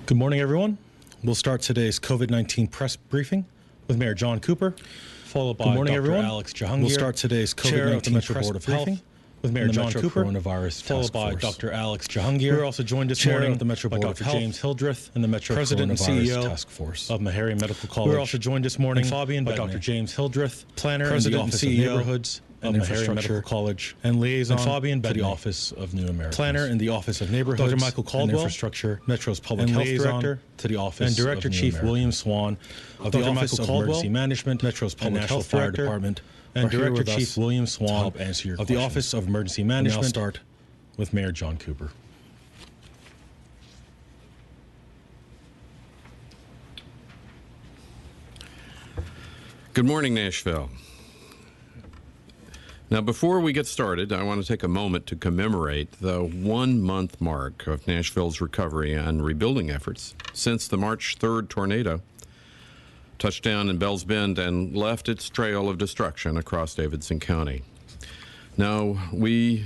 Good morning, everyone. We'll start today's COVID-19 press briefing with Mayor John Cooper, followed by Dr. Alex Jahangir. We'll start today's COVID-19 press Board of briefing with Mayor John Cooper, coronavirus followed by Dr. Alex Jahangir. We're also joined this morning of the Metro Board by Dr. James Hildreth and the Metro President and CEO Task Force of Meharry Medical College. We're also joined this morning by Dr. James Hildreth, Planner President and CEO Neighborhoods of Meharry Medical College, and liaison to the Office of New Americans. Planner in the Office of Neighborhoods, Dr. Michael Caldwell, Infrastructure, Metro's Public Health Director to the Office, and Director Chief William Swan of the Office of Emergency Management, Metro's Public Health Fire Department, and Director Chief William Swan of the Office of Emergency Management. I'll start with Mayor John Cooper. Good morning, Nashville. Now, before we get started, I want to take a moment to commemorate the 1-month mark of Nashville's recovery and rebuilding efforts since the March 3rd tornado touched down in Bells Bend and left its trail of destruction across Davidson County. Now, we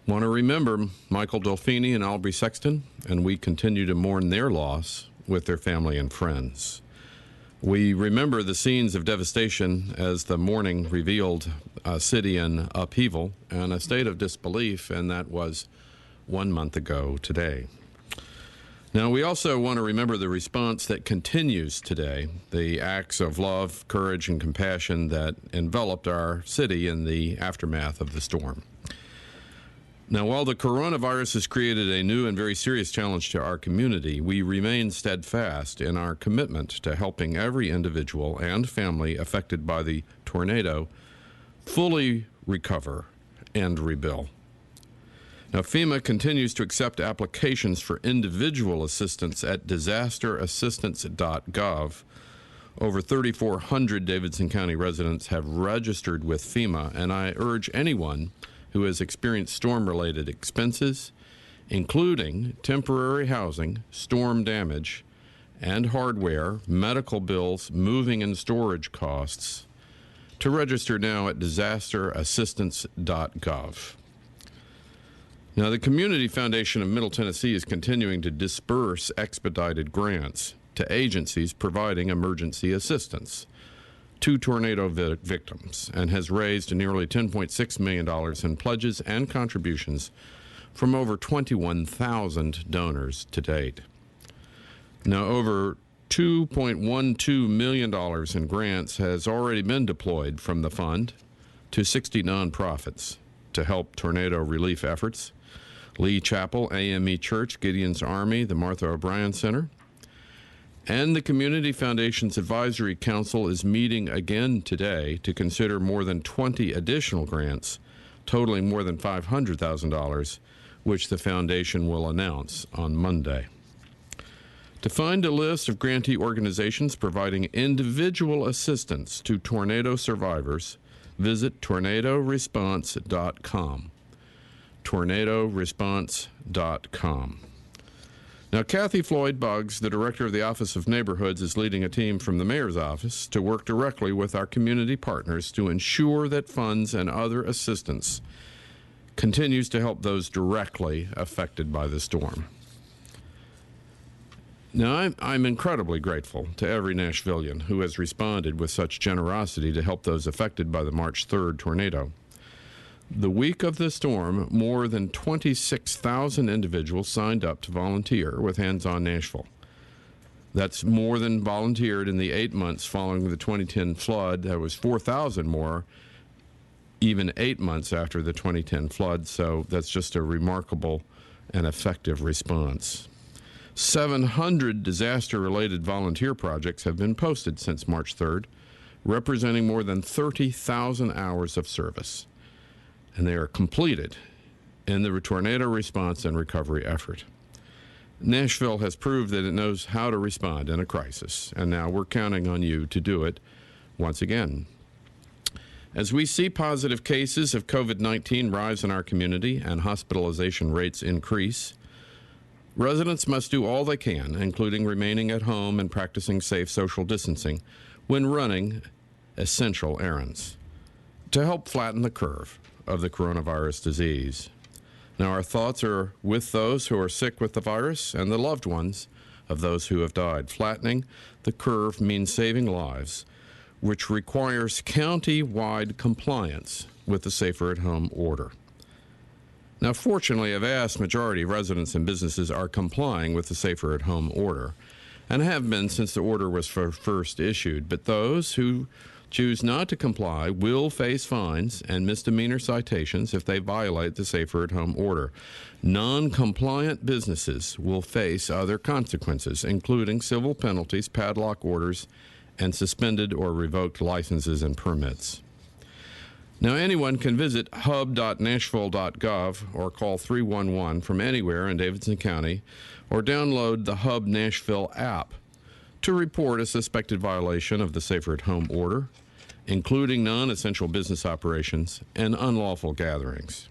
want to remember Michael Dolfini and Aubrey Sexton, and we continue to mourn their loss with their family and friends. We remember the scenes of devastation as the morning revealed a city in upheaval and a state of disbelief, and that was 1 month ago today. Now, we also want to remember the response that continues today, the acts of love, courage, and compassion that enveloped our city in the aftermath of the storm. Now, while the coronavirus has created a new and very serious challenge to our community, we remain steadfast in our commitment to helping every individual and family affected by the tornado fully recover and rebuild. Now, FEMA continues to accept applications for individual assistance at disasterassistance.gov. Over 3,400 Davidson County residents have registered with FEMA, and I urge anyone who has experienced storm-related expenses, including temporary housing, storm damage, and hardware, medical bills, moving and storage costs, to register now at disasterassistance.gov. Now, the Community Foundation of Middle Tennessee is continuing to disperse expedited grants to agencies providing emergency assistance to tornado victims and has raised nearly $10.6 million in pledges and contributions from over 21,000 donors to date. Now, over $2.12 million in grants has already been deployed from the fund to 60 nonprofits to help tornado relief efforts: Lee Chapel, AME Church, Gideon's Army, the Martha O'Brien Center. And the Community Foundation's Advisory Council is meeting again today to consider more than 20 additional grants, totaling more than $500,000, which the foundation will announce on Monday. To find a list of grantee organizations providing individual assistance to tornado survivors, visit tornadoresponse.com. tornadoresponse.com. Now, Kathy Floyd Buggs, the director of the Office of Neighborhoods, is leading a team from the mayor's office to work directly with our community partners to ensure that funds and other assistance continues to help those directly affected by the storm. Now, I'm incredibly grateful to every Nashvillian who has responded with such generosity to help those affected by the March 3rd tornado. The week of the storm, more than 26,000 individuals signed up to volunteer with Hands On Nashville. That's more than volunteered in the 8 months following the 2010 flood. That was 4,000 more, even 8 months after the 2010 flood. So that's just a remarkable and effective response. 700 disaster-related volunteer projects have been posted since March 3rd, representing more than 30,000 hours of service. And they are completed in the tornado response and recovery effort. Nashville has proved that it knows how to respond in a crisis, and now we're counting on you to do it once again. As we see positive cases of COVID-19 rise in our community and hospitalization rates increase, residents must do all they can, including remaining at home and practicing safe social distancing when running essential errands, to help flatten the curve of the coronavirus disease. Now, our thoughts are with those who are sick with the virus and the loved ones of those who have died. Flattening the curve means saving lives, which requires county-wide compliance with the Safer at Home order. Now, fortunately, a vast majority of residents and businesses are complying with the Safer at Home order and have been since the order was first issued. But those who choose not to comply will face fines and misdemeanor citations if they violate the Safer at Home order. Non-compliant businesses will face other consequences, including civil penalties, padlock orders, and suspended or revoked licenses and permits. Now, anyone can visit hub.nashville.gov or call 311 from anywhere in Davidson County or download the Hub Nashville app to report a suspected violation of the Safer at Home order, including non-essential business operations and unlawful gatherings.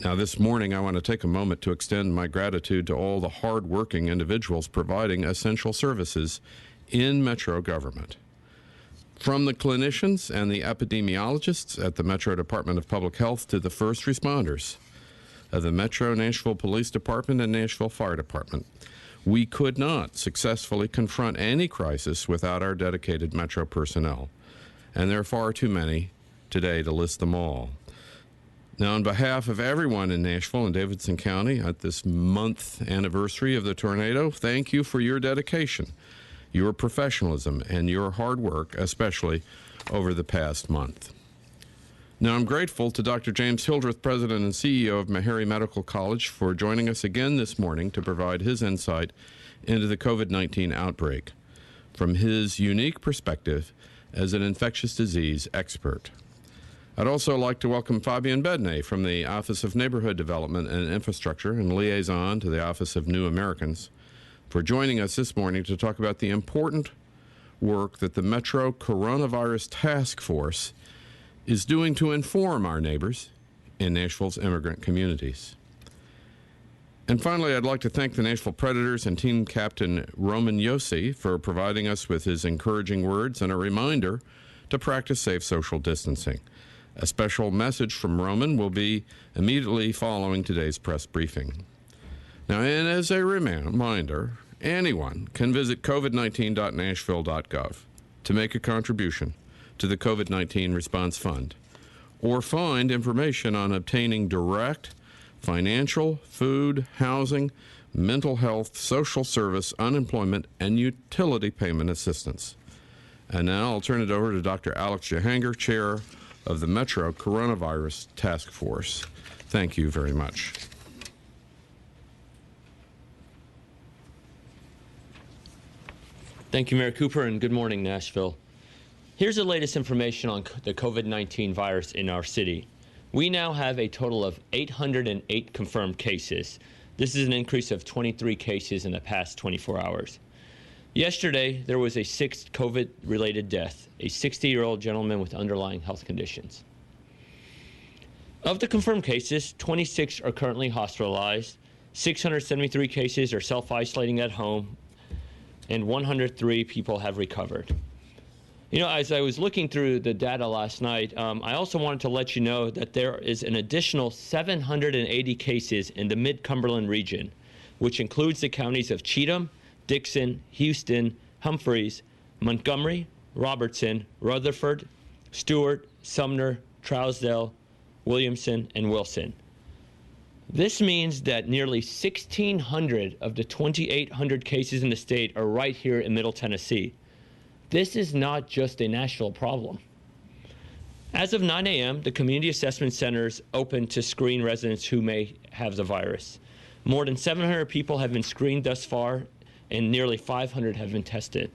Now, this morning, I want to take a moment to extend my gratitude to all the hard-working individuals providing essential services in Metro government. From the clinicians and the epidemiologists at the Metro Department of Public Health to the first responders of the Metro Nashville Police Department and Nashville Fire Department, we could not successfully confront any crisis without our dedicated Metro personnel, and there are far too many today to list them all. Now, on behalf of everyone in Nashville and Davidson County at this month anniversary of the tornado, thank you for your dedication, your professionalism, and your hard work, especially over the past month. Now, I'm grateful to Dr. James Hildreth, President and CEO of Meharry Medical College, for joining us again this morning to provide his insight into the COVID-19 outbreak from his unique perspective as an infectious disease expert. I'd also like to welcome Fabian Bedney from the Office of Neighborhood Development and Infrastructure and liaison to the Office of New Americans for joining us this morning to talk about the important work that the Metro Coronavirus Task Force is doing to inform our neighbors in Nashville's immigrant communities. And finally, I'd like to thank the Nashville Predators and team captain Roman Yossi for providing us with his encouraging words and a reminder to practice safe social distancing. A special message from Roman will be immediately following today's press briefing. Now, and as a reminder, anyone can visit covid19.nashville.gov to make a contribution to the COVID-19 Response Fund or find information on obtaining direct financial, food, housing, mental health, social service, unemployment, and utility payment assistance. And now I'll turn it over to Dr. Alex Jahangir, Chair of the Metro Coronavirus Task Force. Thank you very much. Thank you, Mayor Cooper, and good morning, Nashville. Here's the latest information on the COVID-19 virus in our city. We now have a total of 808 confirmed cases. This is an increase of 23 cases in the past 24 hours. Yesterday, there was a sixth COVID-related death, a 60-year-old gentleman with underlying health conditions. Of the confirmed cases, 26 are currently hospitalized, 673 cases are self-isolating at home, and 103 people have recovered. You know, as I was looking through the data last night, I also wanted to let you know that there is an additional 780 cases in the Mid-Cumberland region, which includes the counties of Cheatham, Dixon, Houston, Humphreys, Montgomery, Robertson, Rutherford, Stewart, Sumner, Trousdale, Williamson, and Wilson. This means that nearly 1,600 of the 2,800 cases in the state are right here in Middle Tennessee. This is not just a national problem. As of 9 a.m., the community assessment centers open to screen residents who may have the virus. More than 700 people have been screened thus far, and nearly 500 have been tested.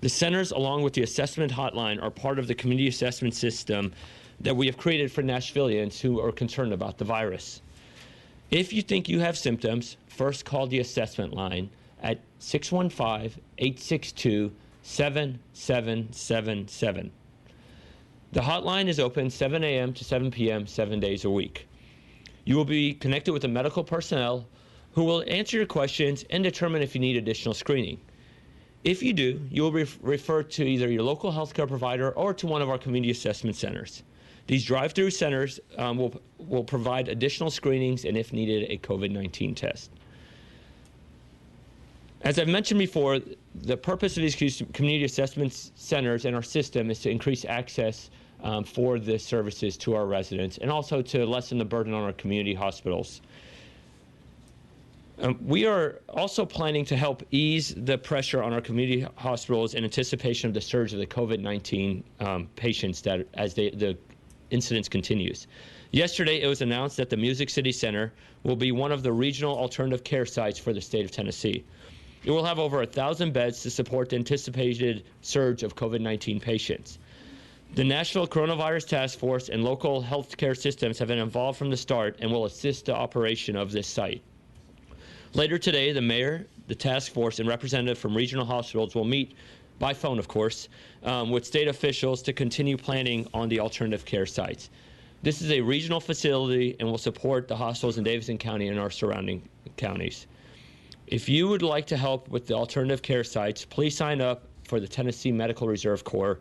The centers, along with the assessment hotline, are part of the community assessment system that we have created for Nashvillians who are concerned about the virus. If you think you have symptoms, first call the assessment line at 615-862-7777. The hotline is open 7 a.m. to 7 p.m. 7 days a week. You will be connected with the medical personnel who will answer your questions and determine if you need additional screening. If you do, you will be referred to either your local healthcare provider or to one of our community assessment centers. These drive-through centers will provide additional screenings and, if needed, a COVID-19 test. As I've mentioned before, the purpose of these community assessment centers and our system is to increase access for the services to our residents and also to lessen the burden on our community hospitals. We are also planning to help ease the pressure on our community hospitals in anticipation of the surge of the COVID-19 patients that as the incidence continues. Yesterday, it was announced that the Music City Center will be one of the regional alternative care sites for the state of Tennessee. It will have over 1,000 beds to support the anticipated surge of COVID-19 patients. The Nashville Coronavirus Task Force and local healthcare systems have been involved from the start and will assist the operation of this site. Later today, the mayor, the task force, and representatives from regional hospitals will meet, by phone of course, with state officials to continue planning on the alternative care sites. This is a regional facility and will support the hospitals in Davidson County and our surrounding counties. If you would like to help with the alternative care sites, please sign up for the Tennessee Medical Reserve Corps.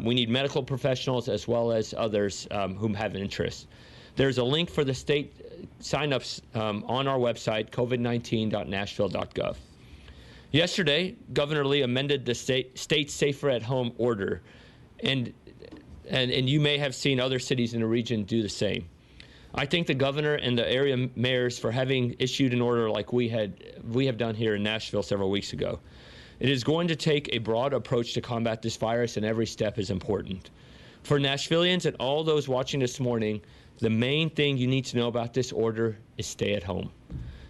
We need medical professionals as well as others who have an interest. There's a link for the state signups on our website, covid19.nashville.gov. Yesterday, Governor Lee amended the state's Safer at Home order, and you may have seen other cities in the region do the same. I thank the governor and the area mayors for having issued an order like we have done here in Nashville several weeks ago. It is going to take a broad approach to combat this virus, and every step is important. For Nashvillians and all those watching this morning, the main thing you need to know about this order is stay at home.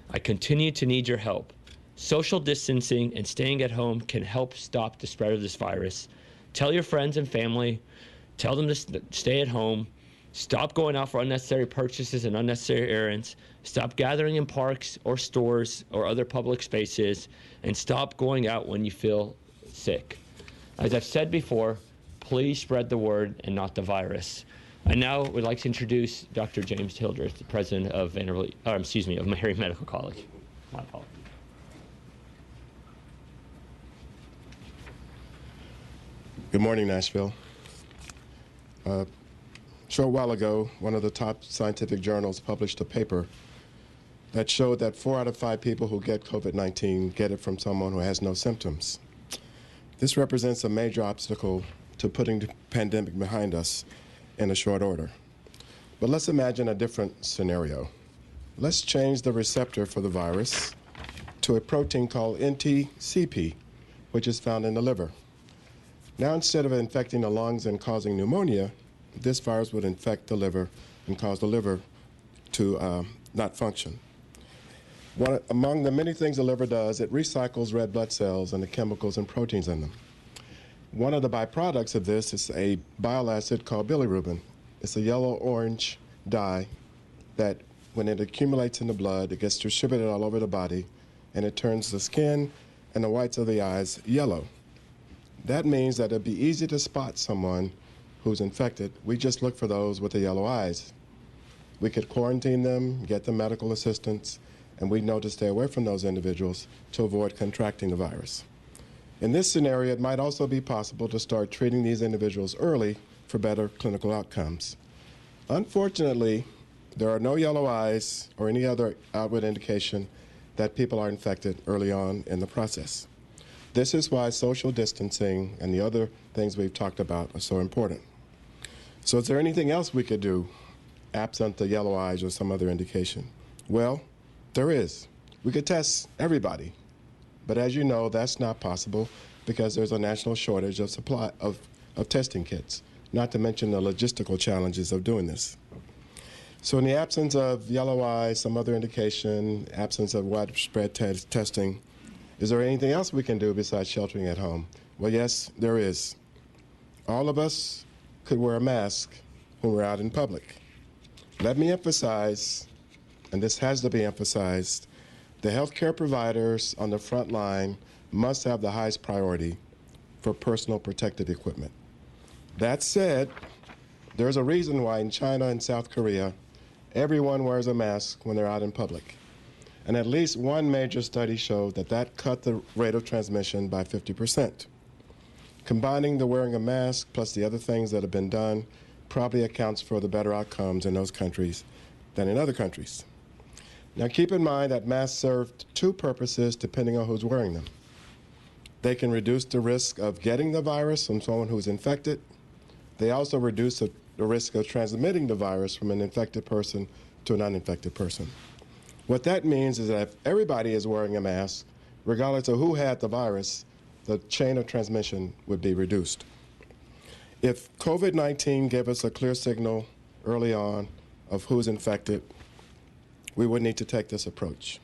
I continue to need your help. Social distancing and staying at home can help stop the spread of this virus. Tell your friends and family, tell them to stay at home. Stop going out for unnecessary purchases and unnecessary errands. Stop gathering in parks or stores or other public spaces, and stop going out when you feel sick. As I've said before, please spread the word and not the virus. I now would like to introduce Dr. James Hildreth, the president of Mary Medical College. My apologies. Good morning, Nashville. A short while ago, one of the top scientific journals published a paper that showed that 4 out of 5 people who get COVID-19 get it from someone who has no symptoms. This represents a major obstacle to putting the pandemic behind us in a short order. But let's imagine a different scenario. Let's change the receptor for the virus to a protein called NTCP, which is found in the liver. Now, instead of infecting the lungs and causing pneumonia, this virus would infect the liver and cause the liver to not function. Among the many things the liver does, it recycles red blood cells and the chemicals and proteins in them. One of the byproducts of this is a bile acid called bilirubin. It's a yellow-orange dye that, when it accumulates in the blood, it gets distributed all over the body, and it turns the skin and the whites of the eyes yellow. That means that it'd be easy to spot someone who's infected. We just look for those with the yellow eyes. We could quarantine them, get them medical assistance, and we know to stay away from those individuals to avoid contracting the virus. In this scenario, it might also be possible to start treating these individuals early for better clinical outcomes. Unfortunately, there are no yellow eyes or any other outward indication that people are infected early on in the process. This is why social distancing and the other things we've talked about are so important. So is there anything else we could do absent the yellow eyes or some other indication? Well, there is. We could test everybody. But as you know, that's not possible because there's a national shortage of supply of testing kits, not to mention the logistical challenges of doing this. So in the absence of yellow eyes, some other indication, absence of widespread testing, is there anything else we can do besides sheltering at home? Well, yes, there is. All of us could wear a mask when we're out in public. Let me emphasize, and this has to be emphasized, the healthcare providers on the front line must have the highest priority for personal protective equipment. That said, there's a reason why in China and South Korea, everyone wears a mask when they're out in public. And at least one major study showed that that cut the rate of transmission by 50%. Combining the wearing a mask plus the other things that have been done probably accounts for the better outcomes in those countries than in other countries. Now keep in mind that masks serve two purposes depending on who's wearing them. They can reduce the risk of getting the virus from someone who's infected. They also reduce the risk of transmitting the virus from an infected person to an uninfected person. What that means is that if everybody is wearing a mask, regardless of who had the virus, the chain of transmission would be reduced. If COVID-19 gave us a clear signal early on of who's infected, we would need to take this approach.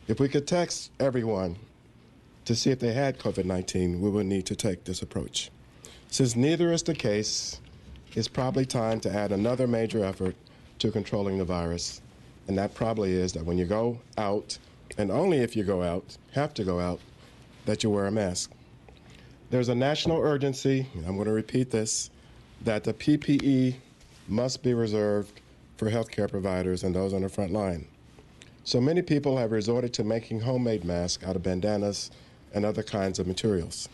If we could text everyone to see if they had COVID-19, we would need to take this approach. Since neither is the case, it's probably time to add another major effort to controlling the virus, and that probably is that when you go out, and only if you go out, have to go out, that you wear a mask. There's a national urgency, and I'm going to repeat this, that the PPE must be reserved for healthcare providers and those on the front line. So many people have resorted to making homemade masks out of bandanas and other kinds of materials.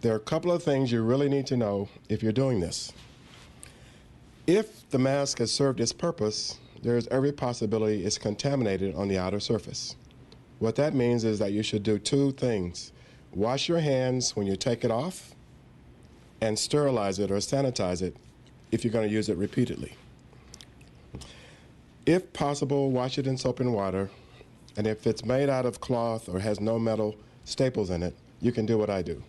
There are a couple of things you really need to know if you're doing this. If the mask has served its purpose, there is every possibility it's contaminated on the outer surface. What that means is that you should do two things. Wash your hands when you take it off, and sterilize it or sanitize it if you're going to use it repeatedly. If possible, wash it in soap and water, and if it's made out of cloth or has no metal staples in it, you can do what I do.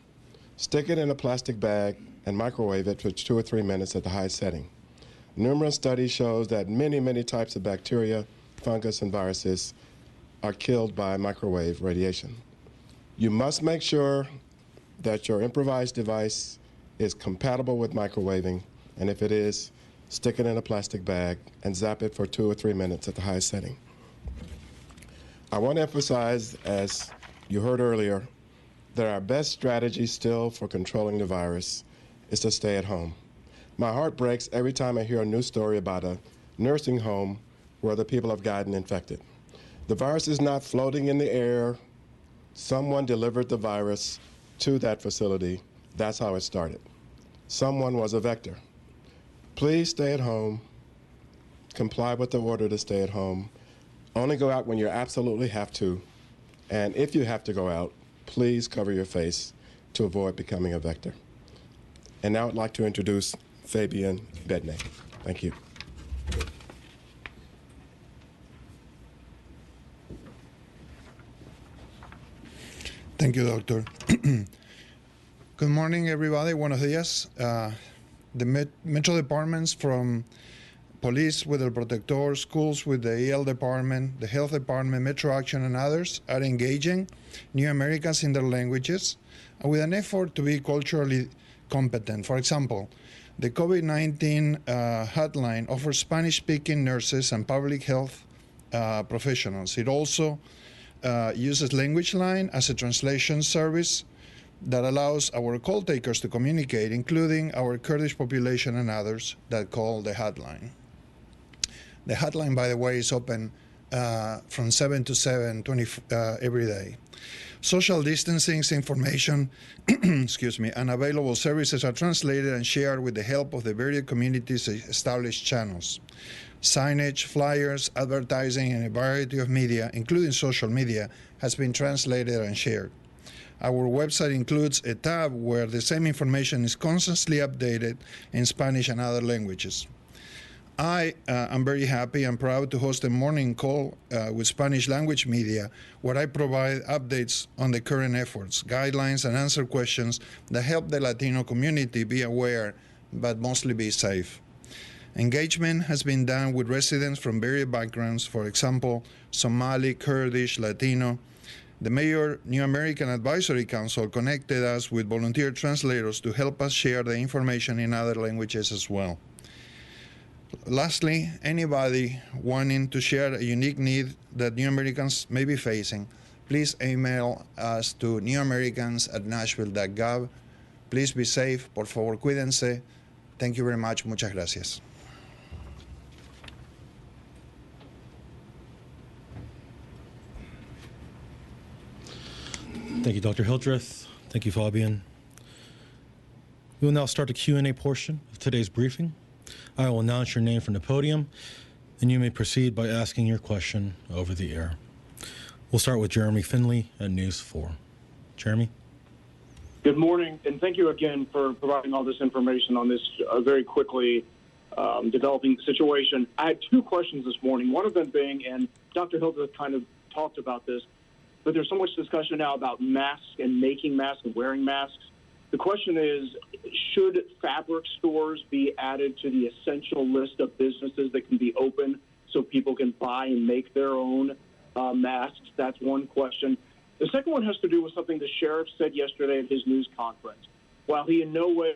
Stick it in a plastic bag and microwave it for 2 or 3 minutes at the high setting. Numerous studies show that many types of bacteria, fungus, and viruses are killed by microwave radiation. You must make sure that your improvised device is compatible with microwaving, and if it is, stick it in a plastic bag and zap it for 2 or 3 minutes at the highest setting. I want to emphasize, as you heard earlier, that our best strategy still for controlling the virus is to stay at home. My heart breaks every time I hear a news story about a nursing home where the people have gotten infected. The virus is not floating in the air. Someone delivered the virus to that facility. That's how it started. Someone was a vector. Please stay at home. Comply with the order to stay at home. Only go out when you absolutely have to. And if you have to go out, please cover your face to avoid becoming a vector. And now I'd like to introduce Fabian Bednay. Thank you. Thank you, Doctor. Good morning, everybody. Buenos días. The Metro departments, from police with El Protector, schools with the EL department, the health department, Metro Action, and others, are engaging new Americans in their languages with an effort to be culturally competent. For example, the COVID-19 hotline offers Spanish-speaking nurses and public health professionals. It also uses Language Line as a translation service that allows our call takers to communicate, including our Kurdish population and others that call the hotline. The hotline, by the way, is open from 7 to 7 every day. Social distancing information and available services are translated and shared with the help of the various communities' established channels. Signage, flyers, advertising, and a variety of media, including social media, has been translated and shared. Our website includes a tab where the same information is constantly updated in Spanish and other languages. I am very happy and proud to host a morning call with Spanish language media where I provide updates on the current efforts, guidelines, and answer questions that help the Latino community be aware but mostly be safe. Engagement has been done with residents from various backgrounds, for example, Somali, Kurdish, Latino. The Mayor New American Advisory Council connected us with volunteer translators to help us share the information in other languages as well. Lastly, anybody wanting to share a unique need that New Americans may be facing, please email us to newamericans@nashville.gov. Please be safe. Por favor, cuídense. Thank you very much. Muchas gracias. Thank you, Dr. Hildreth. Thank you, Fabian. We will now start the Q&A portion of today's briefing. I will announce your name from the podium. And you may proceed by asking your question over the air. We'll start with Jeremy Finley at News 4. Jeremy? Good morning, and thank you again for providing all this information on this very quickly developing situation. I had two questions this morning, one of them being, and Dr. Hilda kind of talked about this, but there's so much discussion now about masks and making masks and wearing masks. The question is, should fabric stores be added to the essential list of businesses that can be open so people can buy and make their own masks? That's one question. The second one has to do with something the sheriff said yesterday at his news conference. While he in no way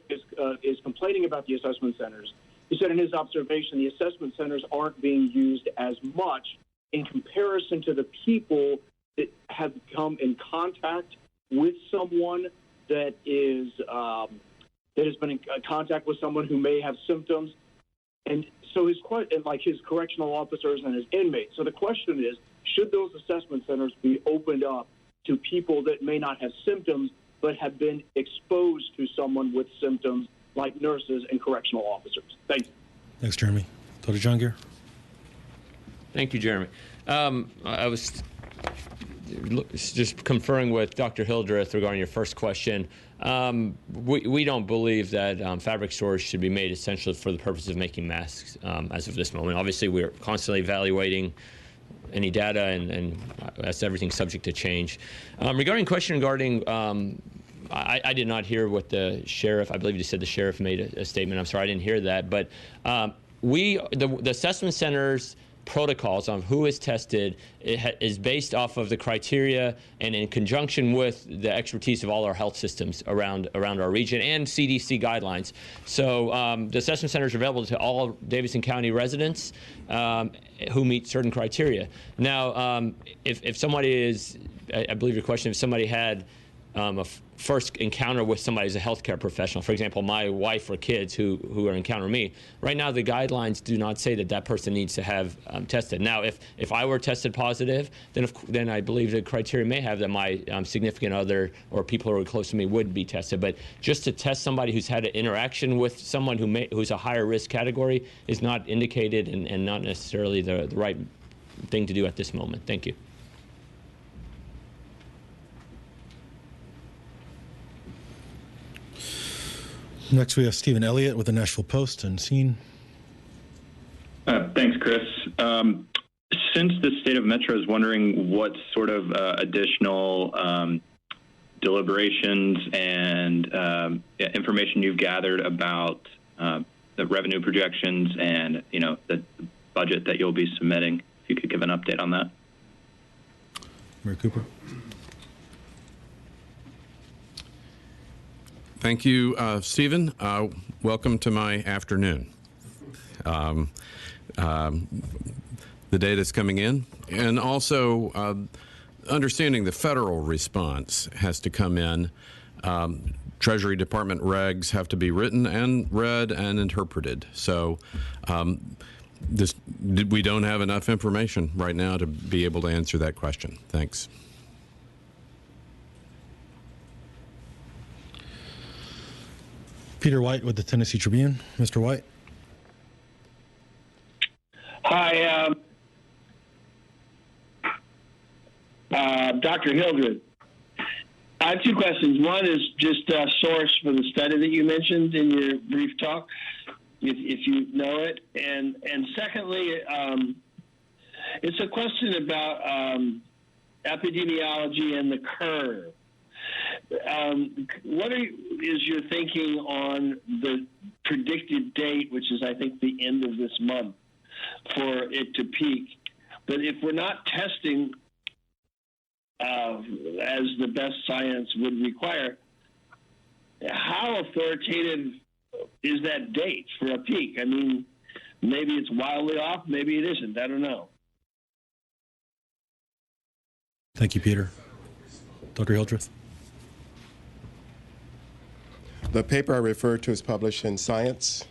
is complaining about the assessment centers, he said in his observation the assessment centers aren't being used as much in comparison to the people that have come in contact with someone that has been in contact with someone who may have symptoms, and so his correctional officers and his inmates. So the question is, should those assessment centers be opened up to people that may not have symptoms but have been exposed to someone with symptoms, like nurses and correctional officers? Thank you. Thanks, Jeremy. Dr. Jahangir. Thank you, Jeremy. I was just conferring with Dr. Hildreth regarding your first question. We don't believe that fabric stores should be made essentially for the purpose of making masks as of this moment. Obviously, we're constantly evaluating any data, and that's everything subject to change. Regarding I did not hear what the sheriff, I believe you said the sheriff made a statement. I'm sorry, I didn't hear that. But the assessment center's protocols on who is tested is based off of the criteria and in conjunction with the expertise of all our health systems around our region and CDC guidelines. So the assessment centers are available to all Davidson County residents who meet certain criteria. Now, if somebody is, I believe your question, if somebody had a first encounter with somebody as a healthcare professional, for example, my wife or kids who are encountering me, right now the guidelines do not say that person needs to have tested. Now, if I were tested positive, then I believe the criteria may have that my significant other or people who are close to me would be tested. But just to test somebody who's had an interaction with someone who's a higher risk category is not indicated and not necessarily the right thing to do at this moment. Thank you. Next, we have Stephen Elliott with the Nashville Post and Scene. Thanks, Chris. Since the state of Metro is wondering what sort of additional deliberations and information you've gathered about the revenue projections and the budget that you'll be submitting, if you could give an update on that. Mayor Cooper. Thank you, Stephen. Welcome to my afternoon. The data is coming in, and also understanding the federal response has to come in. Treasury Department regs have to be written and read and interpreted. So we don't have enough information right now to be able to answer that question. Thanks. Peter White with the Tennessee Tribune. Mr. White. Hi, Dr. Hildreth. I have two questions. One is just a source for the study that you mentioned in your brief talk, if you know it. And secondly, it's a question about epidemiology and the curve. What is your thinking on the predicted date, which is, I think, the end of this month, for it to peak? But if we're not testing as the best science would require, how authoritative is that date for a peak? I mean, maybe it's wildly off, maybe it isn't. I don't know. Thank you, Peter. Dr. Hildreth. The paper I referred to is published in Science.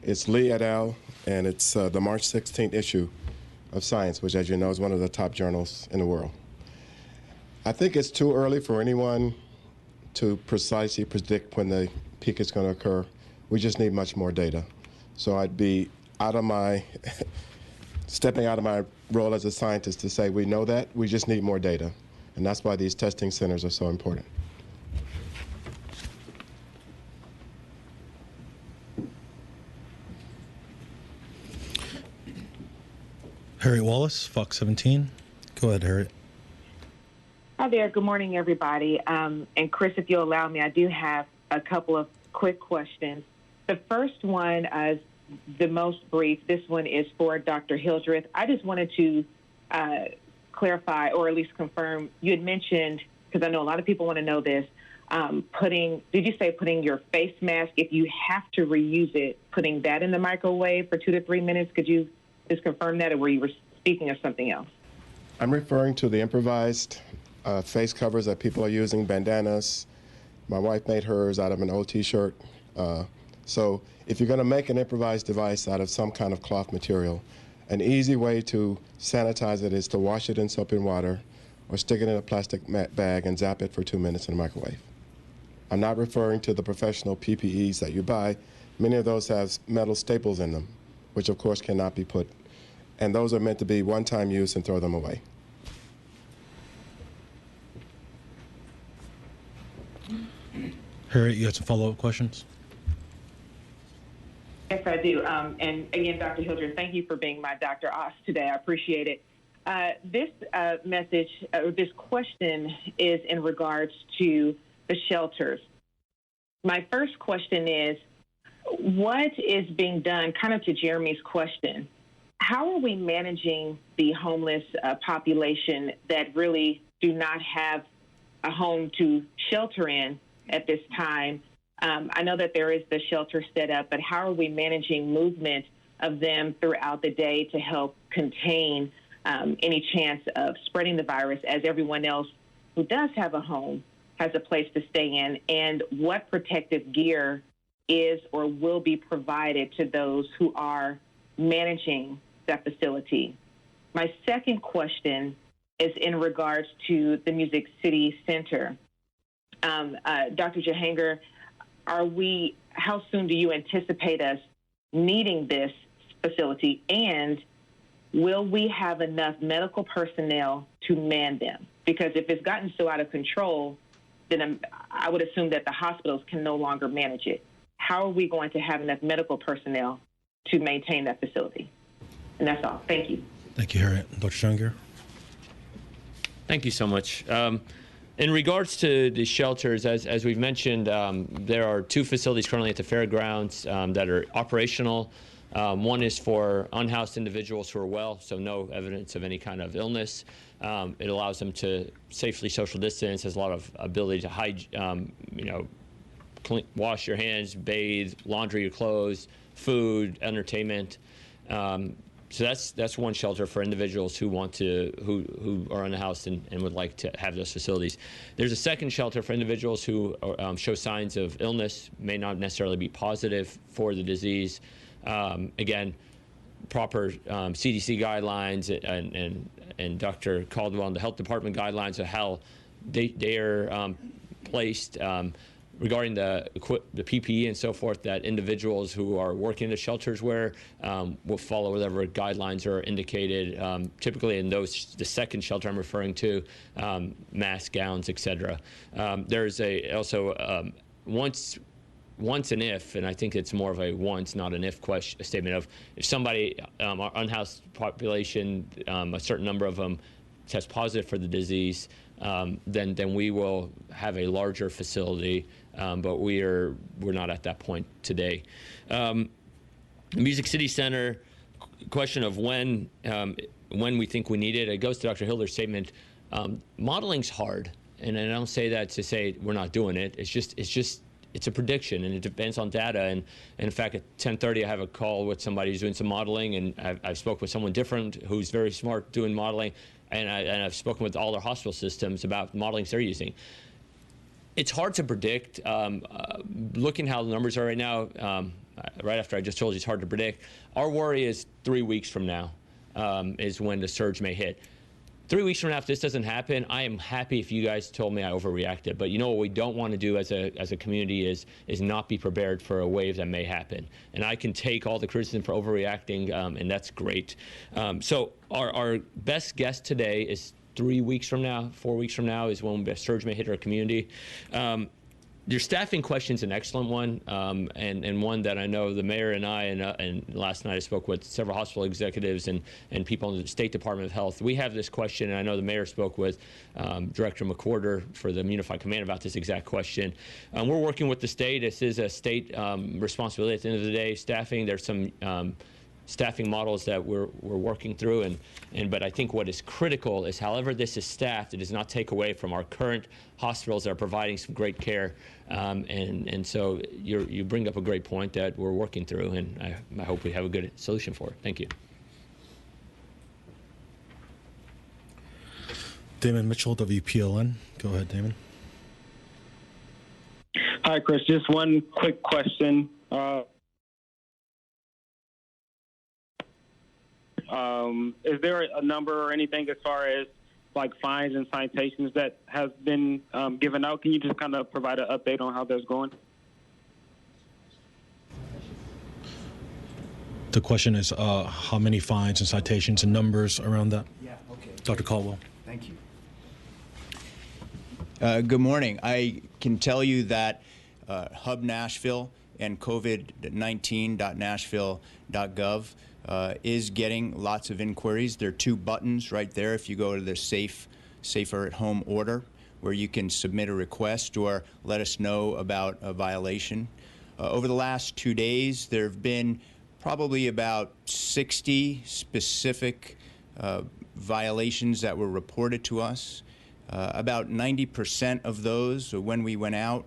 It's Lee et al., and it's the March 16th issue of Science, which, as you know, is one of the top journals in the world. I think it's too early for anyone to precisely predict when the peak is going to occur. We just need much more data. So I'd be out of my stepping out of my role as a scientist to say we know that, we just need more data. And that's why these testing centers are so important. Harriet Wallace, Fox 17. Go ahead, Harriet. Hi there. Good morning, everybody. And Chris, if you'll allow me, I do have a couple of quick questions. The first one is the most brief. This one is for Dr. Hildreth. I just wanted to clarify, or at least confirm, you had mentioned, because I know a lot of people want to know this, did you say putting your face mask, if you have to reuse it, putting that in the microwave for 2 to 3 minutes? Could you just confirm that, or were you speaking of something else? I'm referring to the improvised face covers that people are using, bandanas. My wife made hers out of an old T-shirt. So if you're going to make an improvised device out of some kind of cloth material, an easy way to sanitize it is to wash it in soap and water or stick it in a plastic bag and zap it for 2 minutes in the microwave. I'm not referring to the professional PPEs that you buy. Many of those have metal staples in them, which of course cannot be put, and those are meant to be one-time use and throw them away. Harriet, you had some follow-up questions? Yes, I do. And again, Dr. Hildreth, thank you for being my Dr. Oz today. I appreciate it. This message, or this question, is in regards to the shelters. My first question is, what is being done, kind of to Jeremy's question, how are we managing the homeless population that really do not have a home to shelter in at this time? I know that there is the shelter set up, but how are we managing movement of them throughout the day to help contain any chance of spreading the virus, as everyone else who does have a home has a place to stay in? And what protective gear is or will be provided to those who are managing that facility? My second question is in regards to the Music City Center. Dr. Jahanger, how soon do you anticipate us needing this facility, and will we have enough medical personnel to man them? Because if it's gotten so out of control, then I would assume that the hospitals can no longer manage it. How are we going to have enough medical personnel to maintain that facility? And that's all. Thank you. Thank you, Harriet. Dr. Jahanger. Thank you so much. In regards to the shelters, as we've mentioned, there are 2 facilities currently at the fairgrounds that are operational. One is for unhoused individuals who are well, so no evidence of any kind of illness. It allows them to safely social distance, has a lot of ability to wash your hands, bathe, laundry your clothes, food, entertainment. So that's one shelter for individuals who who are unhoused and would like to have those facilities. There's a second shelter for individuals who show signs of illness, may not necessarily be positive for the disease. Again, proper CDC guidelines and Dr. Caldwell and the health department guidelines of how they are placed regarding the PPE and so forth that individuals who are working in the shelters wear will follow whatever guidelines are indicated. Typically in the second shelter I'm referring to, masks, gowns, etc. There's also once and if, and I think it's more of a once, not an if statement of if somebody, our unhoused population, a certain number of them test positive for the disease, then we will have a larger facility, but we're not at that point today. Music City Center, question of when we think we need it. It goes to Dr. Hilder's statement. Modeling's hard, and I don't say that to say we're not doing it. It's a prediction, and it depends on data. And in fact, at 10:30, I have a call with somebody who's doing some modeling, and I've spoke with someone different who's very smart doing modeling, and I've spoken with all their hospital systems about modelings they're using. It's hard to predict. Looking how the numbers are right now, right after I just told you it's hard to predict, our worry is 3 weeks from now is when the surge may hit. 3 weeks from now, if this doesn't happen, I am happy if you guys told me I overreacted. But you know what we don't want to do as a community is not be prepared for a wave that may happen. And I can take all the criticism for overreacting, and that's great. So our best guess today is 3 weeks from now, 4 weeks from now is when a surge may hit our community. Your staffing question is an excellent one, and one that I know the mayor and I, and last night I spoke with several hospital executives and people in the State Department of Health. We have this question, and I know the mayor spoke with Director McWhorter for the Unified Command about this exact question. We're working with the state. This is a state responsibility at the end of the day. Staffing, there's some staffing models that we're working through, but I think what is critical is however this is staffed, it does not take away from our current hospitals that are providing some great care, and so you bring up a great point that we're working through, and I hope we have a good solution for it. Thank you. Damon Mitchell, WPLN. Go ahead, Damon. Hi, Chris. Just one quick question. Is there a number or anything as far as like fines and citations that has been given out? Can you just kind of provide an update on how that's going? The question is how many fines and citations and numbers around that? Yeah, okay. Dr. Caldwell. Thank you. Good morning. I can tell you that Hub Nashville and COVID-19.nashville.gov is getting lots of inquiries. There are 2 buttons right there if you go to the Safer at Home order, where you can submit a request or let us know about a violation. Over the last 2 days, there have been probably about 60 specific violations that were reported to us. About 90% of those, when we went out,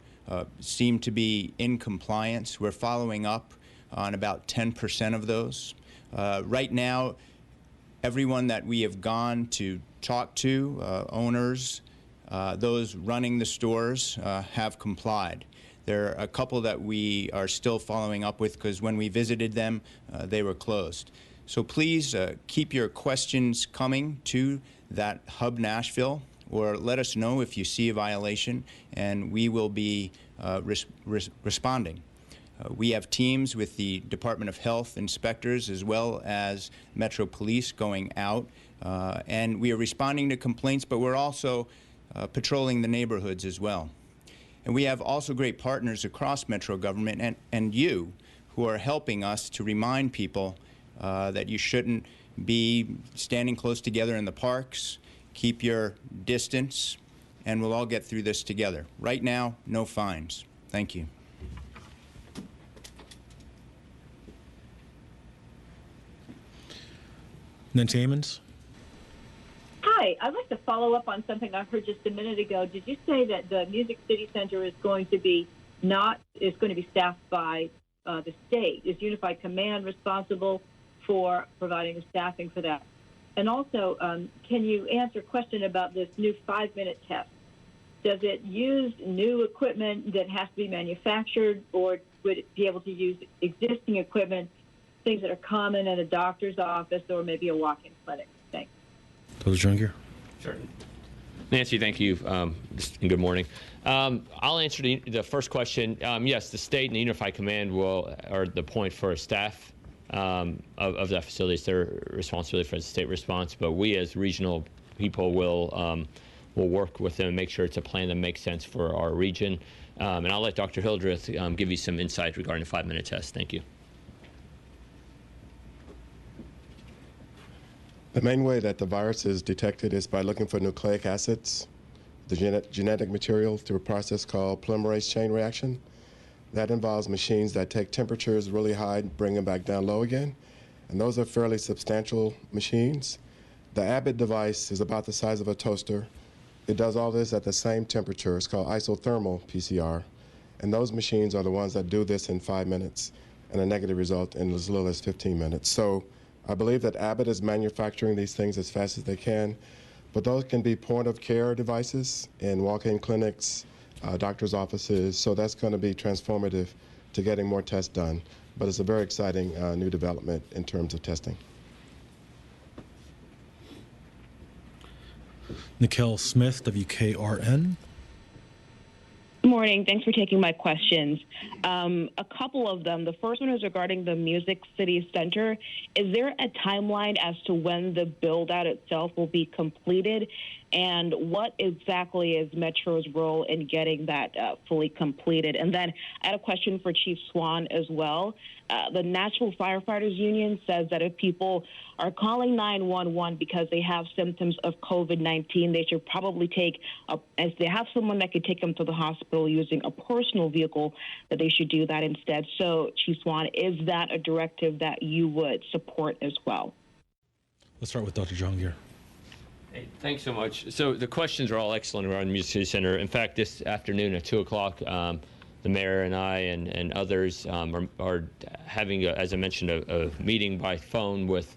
seemed to be in compliance. We're following up on about 10% of those. Right now, everyone that we have gone to talk to, owners, those running the stores, have complied. There are a couple that we are still following up with because when we visited them, they were closed. So please keep your questions coming to that Hub Nashville, or let us know if you see a violation, and we will be responding. We have teams with the Department of Health inspectors as well as Metro Police going out, and we are responding to complaints, but we're also patrolling the neighborhoods as well. And we have also great partners across Metro government and you who are helping us to remind people that you shouldn't be standing close together in the parks, keep your distance, and we'll all get through this together. Right now, no fines. Thank you. Nancy Ammons. Hi, I'd like to follow up on something I heard just a minute ago. Did you say that the Music City Center is going to be staffed by the state? Is Unified Command responsible for providing the staffing for that? And also, can you answer a question about this new 5-minute test? Does it use new equipment that has to be manufactured, or would it be able to use existing equipment, things that are common in a doctor's office or maybe a walk-in clinic? Thanks. Dr. Jungier. Sure. Nancy, thank you, and good morning. I'll answer the first question. Yes, the state and the Unified Command are the point for staff of that facility. It's their responsibility for the state response, but we as regional people will work with them and make sure it's a plan that makes sense for our region. And I'll let Dr. Hildreth give you some insight regarding the 5-minute test. Thank you. The main way that the virus is detected is by looking for nucleic acids, the genetic material, through a process called polymerase chain reaction. That involves machines that take temperatures really high and bring them back down low again. And those are fairly substantial machines. The Abbott device is about the size of a toaster. It does all this at the same temperature. It's called isothermal PCR. And those machines are the ones that do this in 5 minutes and a negative result in as little as 15 minutes. So I believe that Abbott is manufacturing these things as fast as they can, but those can be point-of-care devices in walk-in clinics, doctor's offices, so that's going to be transformative to getting more tests done. But it's a very exciting new development in terms of testing. Nikhil Smith, WKRN. Good morning. Thanks for taking my questions. A couple of them. The first one is regarding the Music City Center. Is there a timeline as to when the build-out itself will be completed? And what exactly is Metro's role in getting that fully completed? And then I had a question for Chief Swan as well. The Nashville Firefighters Union says that if people are calling 911 because they have symptoms of COVID-19, they should probably take, as they have someone that could take them to the hospital using a personal vehicle, that they should do that instead. So, Chief Swan, is that a directive that you would support as well? Let's start with Dr. Jahangir. Hey, thanks so much. So the questions are all excellent around the Music City Center. In fact, this afternoon at 2 o'clock, the mayor and I and others are having, as I mentioned, a meeting by phone with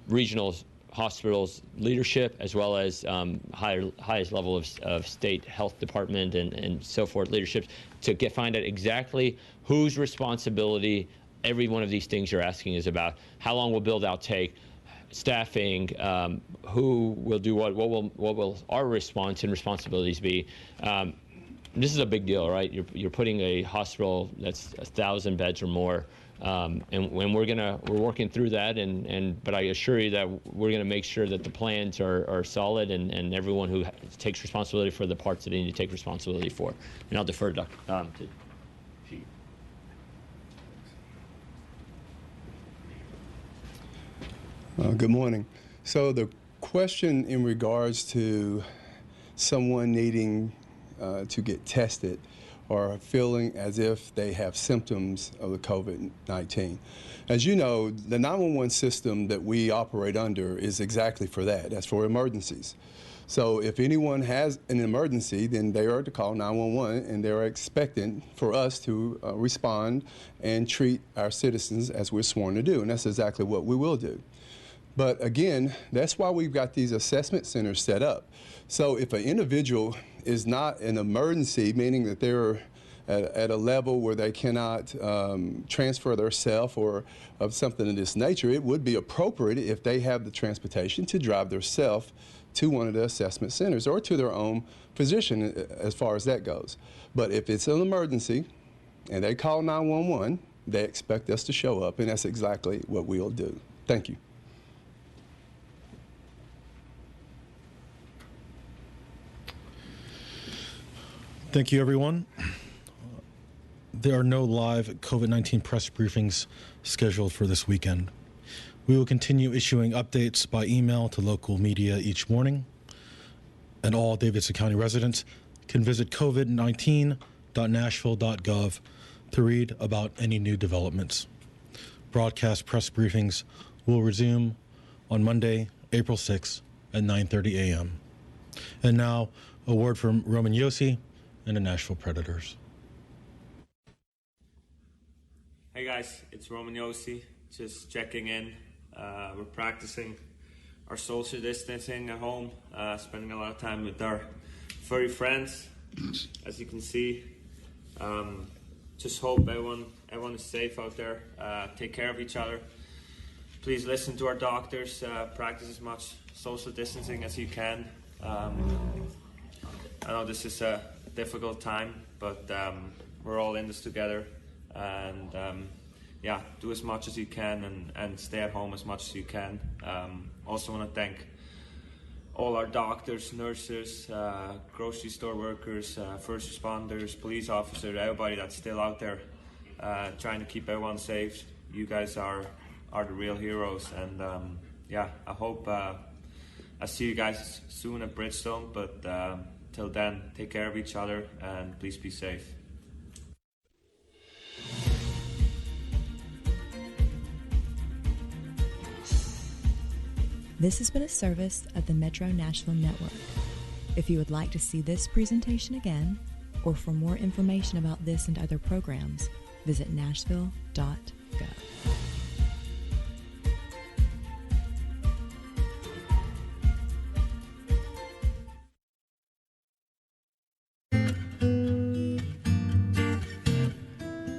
regional hospitals leadership, as well as highest level of state health department and so forth leadership, to find out exactly whose responsibility every one of these things you're asking is about. How long will build out take? Staffing, who will do what will our response and responsibilities be? This is a big deal, right? You're putting a hospital that's 1,000 beds or more, and we're working through that, but I assure you that we're gonna make sure that the plans are solid, and everyone who takes responsibility for the parts that they need to take responsibility for. And I'll defer to Chief. Good morning. So the question in regards to someone needing to get tested or feeling as if they have symptoms of the COVID-19. As you know, the 911 system that we operate under is exactly for that. That's for emergencies. So if anyone has an emergency, then they are to call 911, and they're expectant for us to respond and treat our citizens as we're sworn to do, and that's exactly what we will do. But again, that's why we've got these assessment centers set up. So if an individual is not an emergency, meaning that they're at a level where they cannot transfer their self or of something of this nature, it would be appropriate if they have the transportation to drive their self to one of the assessment centers or to their own physician as far as that goes. But if it's an emergency and they call 911, they expect us to show up, and that's exactly what we'll do. Thank you. Thank you, everyone. There are no live COVID-19 press briefings scheduled for this weekend. We will continue issuing updates by email to local media each morning, and all Davidson County residents can visit covid19.nashville.gov to read about any new developments. Broadcast press briefings will resume on Monday, April 6th at 9:30 a.m. And now, a word from Roman Yossi and the Nashville Predators. Hey guys, it's Roman Yossi, just checking in. We're practicing our social distancing at home, spending a lot of time with our furry friends, as you can see. Just hope everyone is safe out there. Take care of each other. Please listen to our doctors. Practice as much social distancing as you can. I know this is a difficult time, but we're all in this together, and yeah, do as much as you can and stay at home as much as you can. Also want to thank all our doctors, nurses, grocery store workers, first responders, police officers, everybody that's still out there trying to keep everyone safe. You guys are the real heroes, and yeah, I hope I see you guys soon at Bridgestone, but till then, take care of each other and please be safe. This has been a service of the Metro Nashville Network. If you would like to see this presentation again, or for more information about this and other programs, visit nashville.gov.